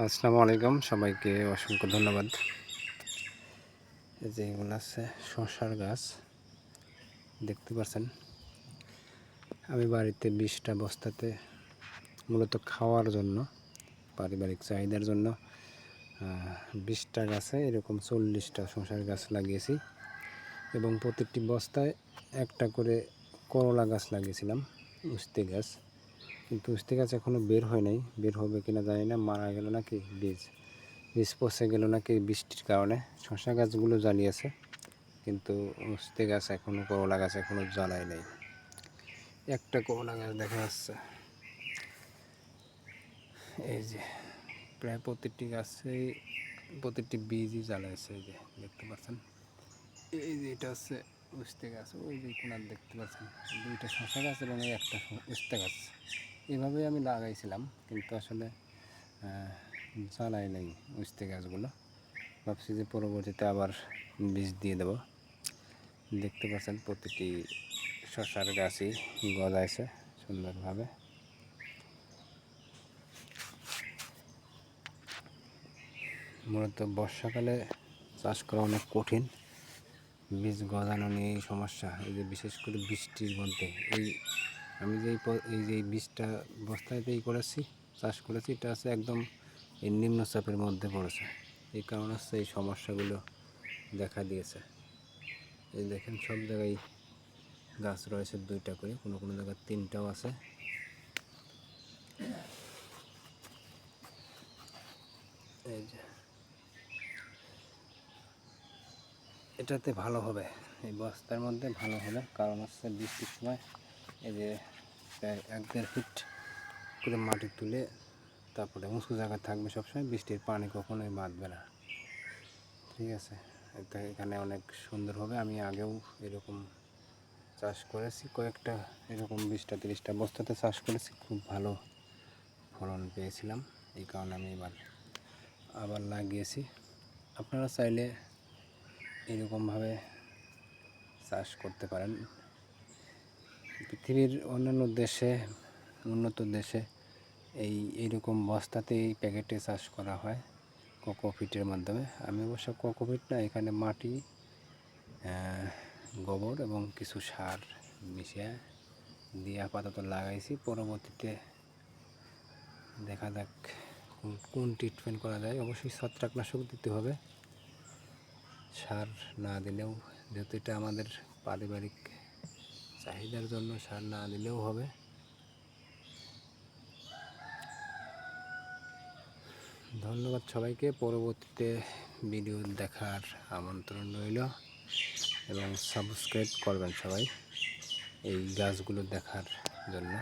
আসসালামু আলাইকুম, সবাইকে অসংখ্য ধন্যবাদ। এই যে এগুলো আছে শসার গাছ, দেখতে পাচ্ছেন। আমি বাড়িতে 20টা বস্তাতে মূলত খাওয়ার জন্য, পারিবারিক চাহিদার জন্য 20টা গাছে এরকম 40টা শসার গাছ লাগিয়েছি এবং প্রতিটি বস্তায় একটা করে করলা গাছ লাগিয়েছিলাম, উস্তে গাছ। কিন্তু উস্তে গাছ এখনও বের হয় নাই, বের হবে কিনা জানি না, মারা গেল নাকি বীজ পচে গেল নাকি বৃষ্টির কারণে। শসা গাছগুলো জ্বালিয়েছে, কিন্তু উস্তে গাছ এখনও, করলা গাছ এখনও জ্বালায় নেই। একটা করলা গাছ দেখা যাচ্ছে, এই যে প্রায় প্রতিটি গাছেই প্রতিটি বীজই জ্বালাইছে। এই যে দেখতে পাচ্ছেন, এই যে এটা হচ্ছে উস্তে গাছ, ওই যে কোনার দেখতে পাচ্ছেন 2টা শসা গাছ এবং একটা উস্তে গাছ। এভাবেই আমি লাগাইছিলাম, কিন্তু আসলে জ্বালাই নেই উস্তে গাছগুলো। ভাবছি যে পরবর্তীতে আবার বীজ দিয়ে দেব। দেখতে পাচ্ছেন প্রতিটি শসার গাছই গজাইছে সুন্দরভাবে। মূলত বর্ষাকালে চাষ করা অনেক কঠিন, বীজ গজানো নিয়েই সমস্যা। এই যে বিশেষ করে বৃষ্টির মধ্যে আমি যে বীজটা বস্তাতেই করেছি, চাষ করেছি, এটা আছে একদম এই নিম্নচাপের মধ্যে পড়েছে। এই কারণে হচ্ছে এই সমস্যাগুলো দেখা দিয়েছে। এই দেখেন সব জায়গায় গাছ রয়েছে 2টা করে, কোনো কোনো জায়গায় 3টাও আছে। এই যে এটাতে ভালো হবে, এই বস্তার মধ্যে ভালো হবে, কারণ হচ্ছে বৃষ্টির সময় এই যে প্রায় 1-1.5 ফিট করে মাটি তুলে তারপরে উঁচু জায়গা থাকবে সবসময়, বৃষ্টির পানি কখনোই বাঁধবে না। ঠিক আছে, এখানে অনেক সুন্দর হবে। আমি আগেও এরকম চাষ করেছি, কয়েকটা এরকম 20টা-30টা বস্তাতে চাষ করেছি, খুব ভালো ফলন পেয়েছিলাম। এই কারণে আমি আবার লাগিয়েছি। আপনারা চাইলে এরকমভাবে চাষ করতে পারেন। পৃথিবীর অন্যান্য দেশে, উন্নত দেশে এইরকম বস্তাতেই প্যাকেটে চাষ করা হয় কোকোপিটের মাধ্যমে। আমি অবশ্য কোকোপিট না, এখানে মাটি, গোবর এবং কিছু সার মিশিয়ে দিয়ে আপাতত লাগাইছি। পরবর্তীতে দেখা যাক কোন ট্রিটমেন্ট করা যায়। অবশ্যই ছত্রাকনাশক দিতে হবে, সার না দিলেও, যেহেতু এটা আমাদের পারিবারিক চাহিদার জন্য, সার না দিলেও হবে। ধন্যবাদ সবাইকে। পরবর্তীতে ভিডিও দেখার আমন্ত্রণ রইল এবং সাবস্ক্রাইব করবেন সবাই এই গাছগুলো দেখার জন্য।